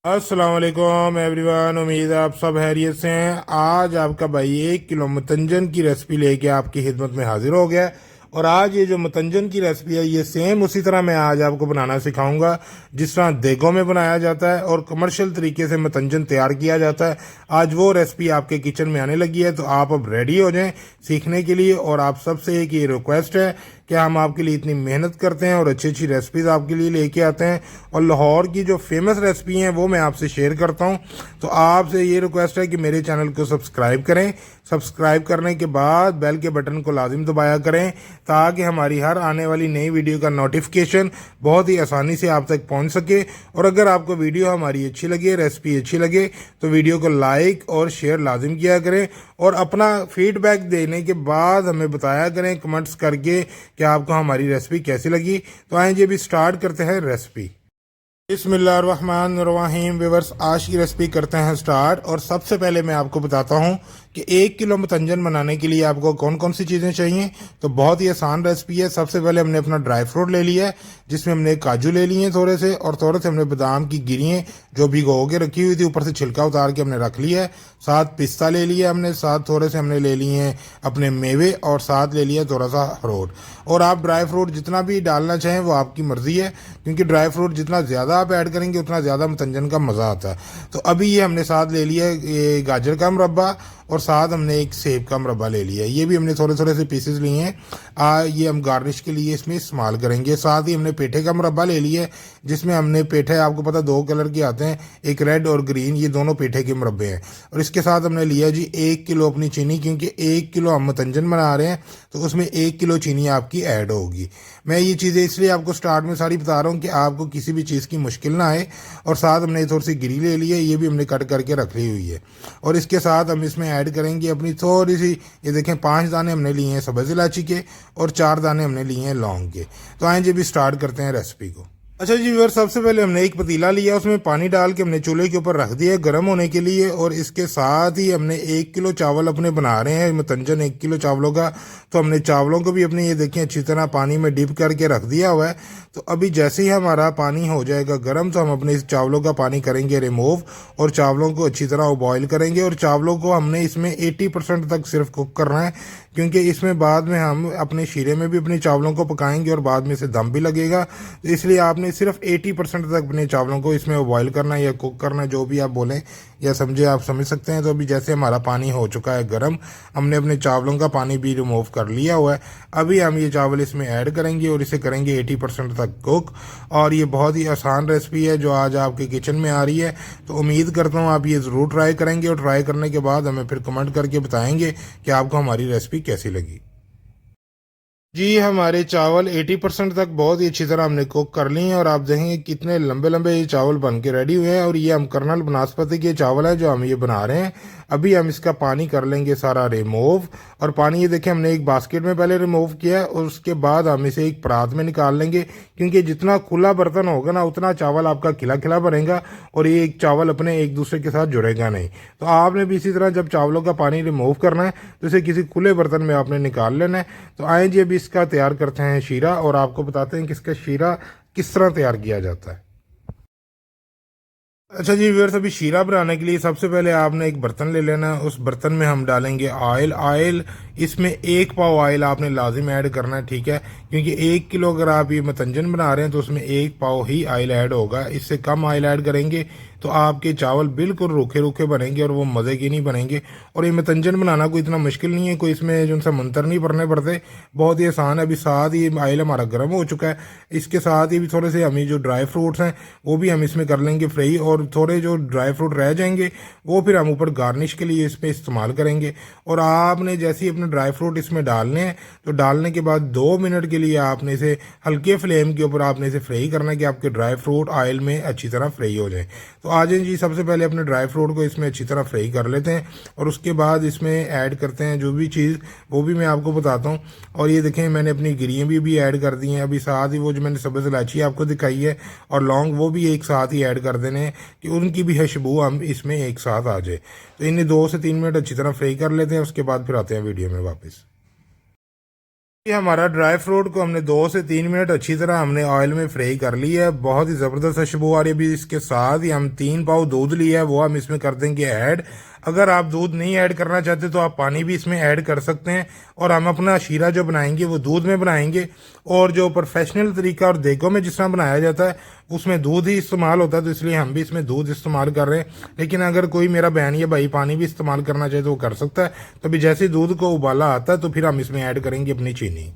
अस्सलाम वालेकुम एवरीवन। उम्मीद है आप सब हैरियत से हैं। आज आपका भाई 1 किलो मतंजन की रेसिपी लेके आपकी खिदमत में हाजिर हो गया है। और आज ये जो मतंजन की रेसिपी है ये सेम उसी तरह मैं आज आपको बनाना सिखाऊंगा जिस तरह देगों में बनाया जाता है और कमर्शियल तरीके से मतंजन तैयार किया जाता है। आज वो रेसिपी आपके किचन में आने लगी है, तो आप अब रेडी हो जाएं सीखने के लिए। और आप सबसे एक ये रिक्वेस्ट है कि हम आपके लिए इतनी मेहनत करते हैं और अच्छी अच्छी रेसिपीज़ आपके लिए लेके आते हैं, और लाहौर की जो फेमस रेसिपी हैं वो मैं आपसे शेयर करता हूं। तो आपसे ये रिक्वेस्ट है कि मेरे चैनल को सब्सक्राइब करें। सब्सक्राइब करने के बाद बेल के बटन को लाजिम दबाया करें ताकि हमारी हर आने वाली नई वीडियो का नोटिफिकेशन बहुत ही आसानी से आप तक पहुंच सके। और अगर आपको वीडियो हमारी अच्छी लगे, रेसिपी अच्छी लगे, तो वीडियो को लाइक और शेयर लाजिम किया करें। और अपना फीडबैक देने के बाद हमें बताया करें कमेंट्स करके कि आपको हमारी रेसिपी कैसी लगी। तो आइए जी अभी स्टार्ट करते हैं रेसिपी। बिस्मिल्लाहिर्रहमानिर्रहीम। व्यूअर्स, आज की रेसिपी करते हैं स्टार्ट। और सबसे पहले मैं आपको बताता हूं कि 1 किलो मतंजन बनाने के लिए आपको कौन कौन सी चीज़ें चाहिए। तो बहुत ही आसान रेसिपी है। सबसे पहले हमने अपना ड्राई फ्रूट ले लिया है, जिसमें हमने काजू ले लिए थोड़े से, और थोड़े से हमने बादाम की गिरियाँ जो भिगो के रखी हुई थी ऊपर से छिलका उतार के हमने रख लिया है। साथ पिस्ता ले लिया हमने, साथ थोड़े से हमने ले लिए हैं अपने मेवे, और साथ ले लिया थोड़ा सा अखरोट। और आप ड्राई फ्रूट जितना भी डालना चाहें वो आपकी मर्ज़ी है, क्योंकि ड्राई फ्रूट जितना ज़्यादा आप ऐड करेंगे उतना ज़्यादा मतंजन का मज़ा आता है। तो अभी ये हमने साथ ले लिया ये गाजर का मुरब्बा, और साथ हमने एक सेब का मुरब्बा ले लिया है। ये भी हमने थोड़े थोड़े से पीसेस लिए हैं। ये हम गार्निश के लिए इसमें इस्तेमाल करेंगे। साथ ही हमने पेठे का मुरब्बा ले लिया है, जिसमें हमने पेठे आपको पता 2 कलर के आते हैं, एक रेड और ग्रीन, ये दोनों पेठे के मुरब्बे हैं। और इसके साथ हमने लिया जी 1 किलो अपनी चीनी, क्योंकि 1 किलो हम मतंजन बना रहे हैं तो उसमें 1 किलो चीनी आपकी ऐड होगी। मैं ये चीज़ें इसलिए आपको स्टार्ट में सारी बता रहा हूँ कि आपको किसी भी चीज़ की मुश्किल ना आए। और साथ हमने थोड़ी सी गिरी ले ली है, ये भी हमने कट करके रख ली हुई है। और इसके साथ हम इसमें ऐड करेंगे अपनी थोड़ी सी, ये देखें 5 दाने हमने लिए हैं सब्ज़ इलायची के, और 4 दाने हमने लिए हैं लौंग के। तो आइए जी भी स्टार्ट करते हैं रेसिपी को। अच्छा जी व्यूअर, सबसे पहले हमने एक पतीला लिया, उसमें पानी डाल के हमने चूल्हे के ऊपर रख दिया गर्म होने के लिए। और इसके साथ ही हमने 1 किलो चावल अपने बना रहे हैं मतंजन 1 किलो चावलों का। तो हमने चावलों को भी अपने ये देखें अच्छी तरह पानी में डिप करके रख दिया हुआ है। तो अभी जैसे ही हमारा पानी हो जाएगा गर्म, तो हम अपने इस चावलों का पानी करेंगे रिमूव, और चावलों को अच्छी तरह बॉईल करेंगे। और चावलों को हमने इसमें 80% तक सिर्फ कुक करना है, क्योंकि इसमें बाद में हम अपने शीरे में भी अपने चावलों को पकाएंगे और बाद में इसे दम भी लगेगा। तो इसलिए आपने सिर्फ 80% तक अपने चावलों को इसमें बॉईल करना है या कुक करना है, जो भी आप बोलें या समझे, आप समझ सकते हैं। तो अभी जैसे हमारा पानी हो चुका है गर्म, हमने अपने चावलों का पानी भी रिमूव कर लिया हुआ है। अभी हम ये चावल इसमें ऐड करेंगे और इसे करेंगे 80% तक कुक। और ये बहुत ही आसान रेसिपी है जो आज आपके किचन में आ रही है। तो उम्मीद करता हूँ आप ये ज़रूर ट्राई करेंगे, और ट्राई करने के बाद हमें फिर कमेंट करके बताएंगे कि आपको हमारी रेसिपी कैसी लगी। जी हमारे चावल 80% तक बहुत ही अच्छी तरह हमने कुक कर लिए हैं, और आप देखेंगे कितने लंबे लंबे ये चावल बन के रेडी हुए हैं। और ये हम कर्नल बनास्पति के चावल है जो हम ये बना रहे हैं। अभी हम इसका पानी कर लेंगे सारा रिमूव। और पानी ये देखें हमने एक बास्केट में पहले रिमूव किया है, और उसके बाद हम इसे एक परात में निकाल लेंगे, क्योंकि जितना खुला बर्तन होगा ना उतना चावल आपका खिला खिला बनेगा, और ये एक चावल अपने एक दूसरे के साथ जुड़ेगा नहीं। तो आपने भी इसी तरह जब चावलों का पानी रिमूव करना है तो इसे किसी खुले बर्तन में आपने निकाल लेना है। तो आए जी अभी इसका तैयार करते हैं शीरा, और आपको बताते हैं कि इसका शीरा किस तरह तैयार किया जाता है। अच्छा जी व्यूअर्स, अभी शीरा बनाने के लिए सबसे पहले आपने एक बर्तन ले लेना है। उस बर्तन में हम डालेंगे ऑयल। इसमें 1 पाव ऑयल आपने लाजिम ऐड करना है, ठीक है, क्योंकि 1 किलो अगर आप ये मतंजन बना रहे हैं तो उसमें 1 पाव ही ऑयल ऐड होगा। इससे कम ऑयल ऐड करेंगे तो आपके चावल बिल्कुल रूखे रूखे बनेंगे और वो मज़े के नहीं बनेंगे। और ये मतंजन बनाना कोई इतना मुश्किल नहीं है, कोई इसमें जो सा मंत्र नहीं पढ़ने पड़ते, बहुत ही आसान है। अभी साथ ही ऑयल हमारा गर्म हो चुका है। इसके साथ ही भी थोड़े से हमें जो ड्राई फ्रूट्स हैं वो भी हम इसमें कर लेंगे फ्राई, और थोड़े जो ड्राई फ्रूट रह जाएंगे वो फिर हम ऊपर गार्निश के लिए इसमें इस्तेमाल करेंगे। और आपने जैसे ही अपने ड्राई फ्रूट इसमें डालने हैं तो डालने के बाद 2 मिनट के लिए आपने इसे हल्के फ्लेम के ऊपर आपने इसे फ्राई करना है कि आपके ड्राई फ्रूट ऑयल में अच्छी तरह फ्राई हो जाए। तो आ जाए जी, सबसे पहले अपने ड्राई फ्रूट को इसमें अच्छी तरह फ्राई कर लेते हैं, और उसके बाद इसमें ऐड करते हैं जो भी चीज़ वो भी मैं आपको बताता हूँ। और ये देखें मैंने अपनी गिरियाँ भी ऐड कर दी हैं। अभी साथ ही वो जो मैंने सब्ज़ इलायची आपको दिखाई है और लौंग, वो भी एक साथ ही ऐड कर देने हैं कि उनकी भी खुशबू हम इसमें एक साथ आ जाए। तो इन्हें 2 से 3 मिनट अच्छी तरह फ्राई कर लेते हैं, उसके बाद फिर आते हैं वीडियो में वापस। ये हमारा ड्राई फ्रूट को हमने 2 से 3 मिनट अच्छी तरह हमने ऑयल में फ्राई कर लिया है। बहुत ही ज़बरदस्त खुशबू आ रही है। अभी इसके साथ ही हम 3 पाव दूध लिया है, वो हम इसमें कर देंगे ऐड। अगर आप दूध नहीं ऐड करना चाहते तो आप पानी भी इसमें ऐड कर सकते हैं। और हम अपना शीरा जो बनाएंगे वो दूध में बनाएंगे, और जो प्रोफेशनल तरीका और देगों में जिस तरह बनाया जाता है उसमें दूध ही इस्तेमाल होता है, तो इसलिए हम भी इसमें दूध इस्तेमाल कर रहे हैं। लेकिन अगर कोई मेरा बहन या भाई पानी भी इस्तेमाल करना चाहे तो वो कर सकता है। तो अभी जैसे ही दूध को उबाला आता है तो फिर हम इसमें ऐड करेंगे अपनी चीनी।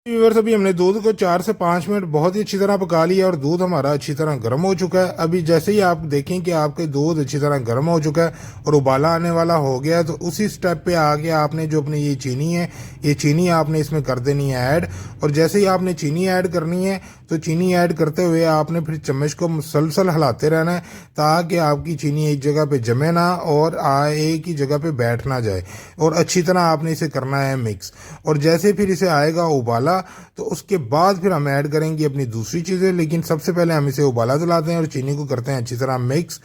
व्यूअर्स, अभी हमने दूध को 4 से 5 मिनट बहुत ही अच्छी तरह पका लिया और दूध हमारा अच्छी तरह गर्म हो चुका है। अभी जैसे ही आप देखें कि आपके दूध अच्छी तरह गर्म हो चुका है और उबाला आने वाला हो गया है, तो उसी स्टेप पे आके आपने जो अपनी ये चीनी है, ये चीनी आपने इसमें कर देनी है ऐड। और जैसे ही आपने चीनी ऐड करनी है तो चीनी ऐड करते हुए आपने फिर चम्मच को मुसलसल हिलाते रहना है, ताकि आपकी चीनी एक जगह पे जमे ना और एक ही जगह पे बैठ ना जाए। और अच्छी तरह आपने इसे करना है मिक्स। और जैसे फिर इसे आएगा उबाला तो उसके बाद फिर हम ऐड करेंगे अपनी दूसरी चीज़ें, लेकिन सबसे पहले हम इसे उबाला दिलाते हैं और चीनी को करते हैं अच्छी तरह मिक्स।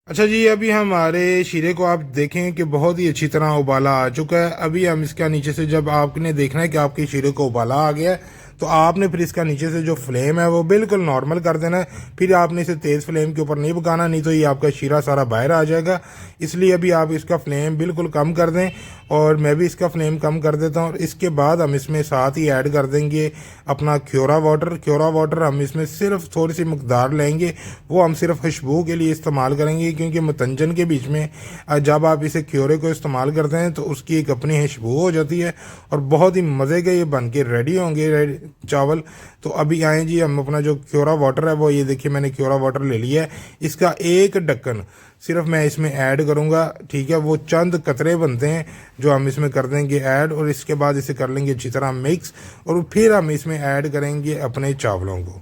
अच्छा जी, अभी हमारे शीरे को आप देखें कि बहुत ही अच्छी तरह उबाला आ चुका है। अभी हम इसका नीचे से, जब आपने देखना है कि आपके शीरे को उबाला आ गया है, तो आपने फिर इसका नीचे से जो फ्लेम है वो बिल्कुल नॉर्मल कर देना है। फिर आपने इसे तेज़ फ्लेम के ऊपर नहीं पकाना, नहीं तो ये आपका शीरा सारा बाहर आ जाएगा। इसलिए अभी आप इसका फ्लेम बिल्कुल कम कर दें, और मैं भी इसका फ्लेम कम कर देता हूँ। और इसके बाद हम इसमें साथ ही ऐड कर देंगे अपना क्योरा वाटर। क्योरा वाटर हम इसमें सिर्फ थोड़ी सी मकदार लेंगे, वो हम सिर्फ खुशबू के लिए इस्तेमाल करेंगे, क्योंकि मतंजन के बीच में जब आप इसे क्योरे को इस्तेमाल करते हैं तो उसकी एक अपनी खुशबू हो जाती है और बहुत ही मज़े के ये बन के रेडी होंगे चावल। तो अभी आए जी, हम अपना जो क्योरा वाटर है वो, ये देखिए मैंने क्योरा वाटर ले लिया है। इसका एक ढक्कन सिर्फ मैं इसमें ऐड करूंगा, ठीक है। वो चंद कतरे बनते हैं जो हम इसमें कर देंगे ऐड, और इसके बाद इसे कर लेंगे अच्छी तरह मिक्स, और फिर हम इसमें ऐड करेंगे अपने चावलों को।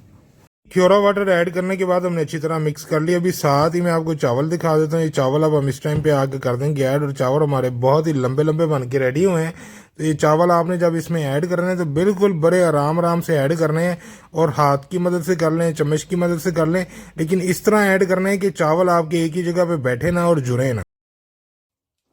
क्योरा वाटर ऐड करने के बाद हमने अच्छी तरह मिक्स कर लिया। अभी साथ ही मैं आपको चावल दिखा देता हूँ। ये चावल अब हम इस टाइम पे आके कर देंगे ऐड, और चावल हमारे बहुत ही लंबे लंबे बन के रेडी हुए हैं। तो ये चावल आपने जब इसमें ऐड करने हैं तो बिल्कुल बड़े आराम आराम से ऐड करने हैं, और हाथ की मदद से कर लें, चम्मच की मदद से कर लें, लेकिन इस तरह ऐड करना है कि चावल आपके एक ही जगह पे बैठे ना और जुड़े ना।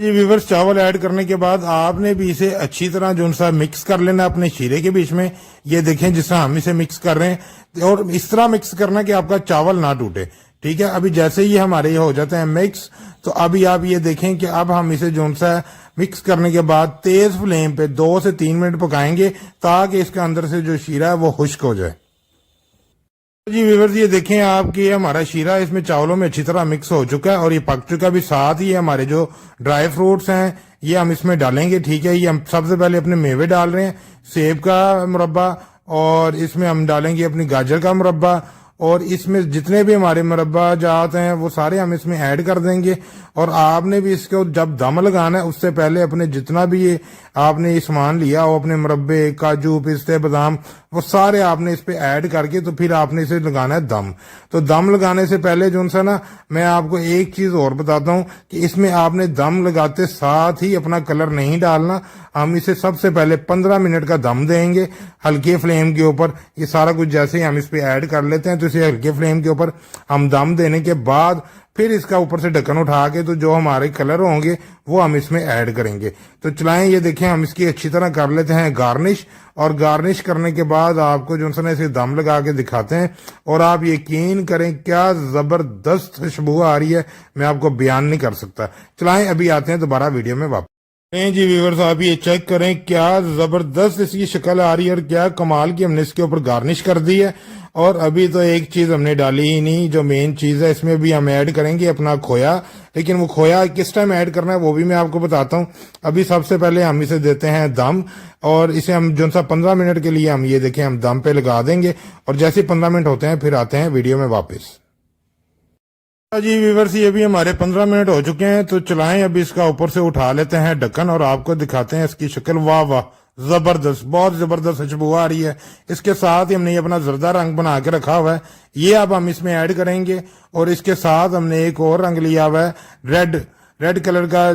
ये व्यूअर्स, चावल ऐड करने के बाद आपने भी इसे अच्छी तरह जो सा मिक्स कर लेना अपने शीरे के बीच में। ये देखें जिस तरह हम इसे मिक्स कर रहे हैं, और इस तरह मिक्स करना कि आपका चावल ना टूटे, ठीक है। अभी जैसे ही हमारे ये हो जाते हैं मिक्स, तो अभी आप ये देखें कि अब हम इसे जो सा मिक्स करने के बाद तेज फ्लेम पे 2 से 3 मिनट पकाएंगे, ताकि इसके अंदर से जो शीरा है वो खुश्क हो जाए। जी व्यूअर्स, ये देखें आपकी हमारा शीरा इसमें चावलों में अच्छी तरह मिक्स हो चुका है और ये पक चुका है। भी साथ ही हमारे जो ड्राई फ्रूट्स हैं ये हम इसमें डालेंगे, ठीक है। ये हम सबसे पहले अपने मेवे डाल रहे हैं, सेब का मुरब्बा, और इसमें हम डालेंगे अपनी गाजर का मुरब्बा, और इसमें जितने भी हमारे मुरब्बा जात हैं वो सारे हम इसमें ऐड कर देंगे। और आपने भी इसको जब दम लगाना है उससे पहले अपने जितना भी ये आपने ये सामान लिया हो, अपने मुरब्बे, काजू, पिस्ते, बादाम, वो सारे आपने इस पे ऐड करके तो फिर आपने इसे लगाना है दम। तो दम लगाने से पहले जो सा ना, मैं आपको एक चीज और बताता हूँ कि इसमें आपने दम लगाते साथ ही अपना कलर नहीं डालना। हम इसे सबसे पहले 15 मिनट का दम देंगे हल्के फ्लेम के ऊपर। ये सारा कुछ जैसे ही हम इस पे ऐड कर लेते हैं तो इसे हल्के फ्लेम के ऊपर हम दम देने के बाद फिर इसका ऊपर से ढक्कन उठा के तो जो हमारे कलर होंगे वो हम इसमें ऐड करेंगे। तो चलाएं, ये देखें हम इसकी अच्छी तरह कर लेते हैं गार्निश, और गार्निश करने के बाद आपको जो है इसे दम लगा के दिखाते हैं, और आप यकीन करें क्या जबरदस्त खुशबू आ रही है, मैं आपको बयान नहीं कर सकता। चलाएं, अभी आते हैं दोबारा वीडियो में वापस। जी व्यूअर्स, आप ये चेक करें क्या जबरदस्त इसकी शक्ल आ रही है और क्या कमाल की हमने इसके ऊपर गार्निश कर दी है। और अभी तो एक चीज हमने डाली ही नहीं, जो मेन चीज है इसमें भी हम ऐड करेंगे अपना खोया। लेकिन वो खोया किस टाइम ऐड करना है वो भी मैं आपको बताता हूँ। अभी सबसे पहले हम इसे देते हैं दम, और इसे हम जो सा 15 मिनट के लिए हम ये देखें हम दम पे लगा देंगे, और जैसे 15 मिनट होते हैं फिर आते हैं वीडियो में वापस। जी व्यूअर्स, ये भी हमारे 15 मिनट हो चुके हैं। तो चलाएं, अभी इसका ऊपर से उठा लेते हैं ढक्कन और आपको दिखाते हैं इसकी शक्ल। वाह वाह, जबरदस्त, बहुत जबरदस्त खुशबू आ रही है। इसके साथ ही हमने ये अपना जर्दा रंग बना के रखा हुआ है, ये अब हम इसमें ऐड करेंगे। और इसके साथ हमने एक और रंग लिया हुआ है, रेड कलर का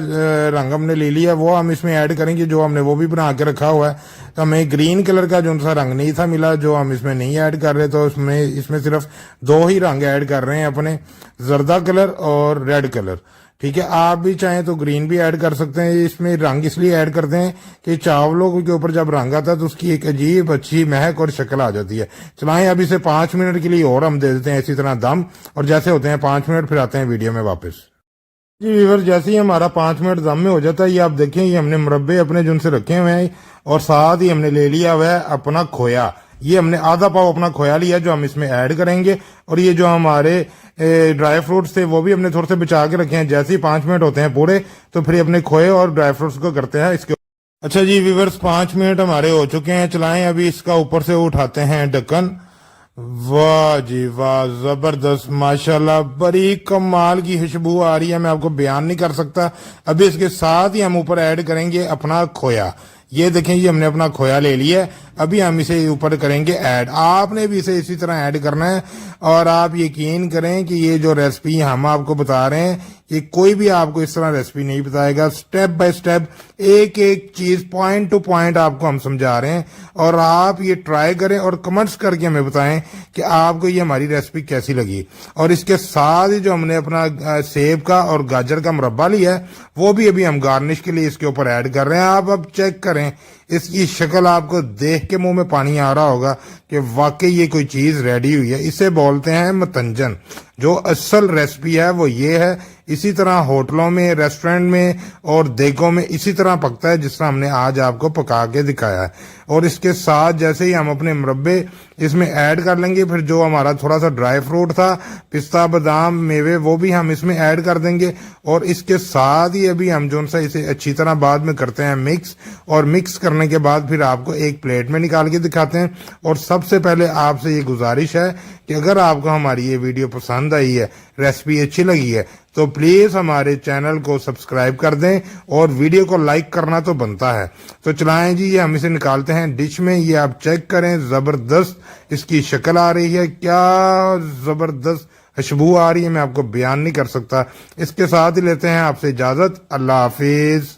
रंग हमने ले लिया, वो हम इसमें ऐड करेंगे, जो हमने वो भी बना के रखा हुआ है। तो हमें ग्रीन कलर का जो सा रंग नहीं था मिला, जो हम इसमें नहीं ऐड कर रहे, तो इसमें सिर्फ 2 ही रंग ऐड कर रहे हैं अपने, जर्दा कलर और रेड कलर, ठीक है, आप भी चाहें तो ग्रीन भी ऐड कर सकते हैं। इसमें रंग इसलिए ऐड करते हैं कि चावलों के ऊपर जब रंग आता है तो उसकी एक अजीब अच्छी महक और शक्ल आ जाती है। चलाएं, अब इसे 5 मिनट के लिए और हम दे देते हैं इसी तरह दम, और जैसे होते हैं 5 मिनट फिर आते हैं वीडियो में वापस। जी वीवर, जैसे ही हमारा 5 मिनट दम में हो जाता है, ये आप देखें, ये हमने मुरब्बे अपने जुन से रखे हुए हैं और साथ ही हमने ले लिया हुआ है अपना खोया। ये हमने आधा पाव अपना खोया लिया जो हम इसमें ऐड करेंगे, और ये जो हमारे ड्राई फ्रूट्स थे वो भी हमने थोड़े से बचा के रखे हैं। जैसे ही 5 मिनट होते हैं पूरे तो फिर अपने खोए और ड्राई फ्रूट्स को करते हैं इसके। अच्छा जी वीवर्स, 5 मिनट हमारे हो चुके हैं। चलाएं, अभी इसका ऊपर से उठाते हैं ढक्कन। वाह जी वाह, जबरदस्त, माशाल्लाह, बड़ी कमाल की खुशबू आ रही है, मैं आपको बयान नहीं कर सकता। अभी इसके साथ ही हम ऊपर ऐड करेंगे अपना खोया। ये देखें, ये हमने अपना खोया ले लिया है, अभी हम इसे ऊपर करेंगे ऐड। आपने भी इसे इसी तरह ऐड करना है, और आप यकीन करें कि ये जो रेसिपी हम आपको बता रहे हैं, ये कोई भी आपको इस तरह रेसिपी नहीं बताएगा। स्टेप बाय स्टेप एक एक चीज पॉइंट टू पॉइंट आपको हम समझा रहे हैं, और आप ये ट्राई करें और कमेंट्स करके हमें बताएं कि आपको ये हमारी रेसिपी कैसी लगी। और इसके साथ ही जो हमने अपना सेब का और गाजर का मुरब्बा लिया है वो भी अभी हम गार्निश के लिए इसके ऊपर ऐड कर रहे हैं। आप अब चेक करें, इसकी शक्ल आपको देख के मुंह में पानी आ रहा होगा कि वाकई ये कोई चीज रेडी हुई है। इसे बोलते हैं मतंजन। जो असल रेसिपी है वो ये है। इसी तरह होटलों में, रेस्टोरेंट में और देगों में इसी तरह पकता है जिस तरह हमने आज आपको पका के दिखाया है। और इसके साथ जैसे ही हम अपने मुरब्बे इसमें ऐड कर लेंगे, फिर जो हमारा थोड़ा सा ड्राई फ्रूट था, पिस्ता बादाम मेवे, वो भी हम इसमें ऐड कर देंगे। और इसके साथ ही अभी हम जो सा इसे अच्छी तरह बाद में करते हैं मिक्स, और मिक्स करने के बाद फिर आपको एक प्लेट में निकाल के दिखाते हैं। और सबसे पहले आपसे ये गुजारिश है कि अगर आपको हमारी ये वीडियो पसंद आई है, रेसिपी अच्छी लगी है, तो प्लीज हमारे चैनल को सब्सक्राइब कर दें, और वीडियो को लाइक करना तो बनता है। तो चलाएं जी, ये हम इसे निकालते हैं डिश में। ये आप चेक करें, जबरदस्त इसकी शक्ल आ रही है, क्या जबरदस्त खुशबू आ रही है, मैं आपको बयान नहीं कर सकता। इसके साथ ही लेते हैं आपसे इजाजत। अल्लाह हाफिज।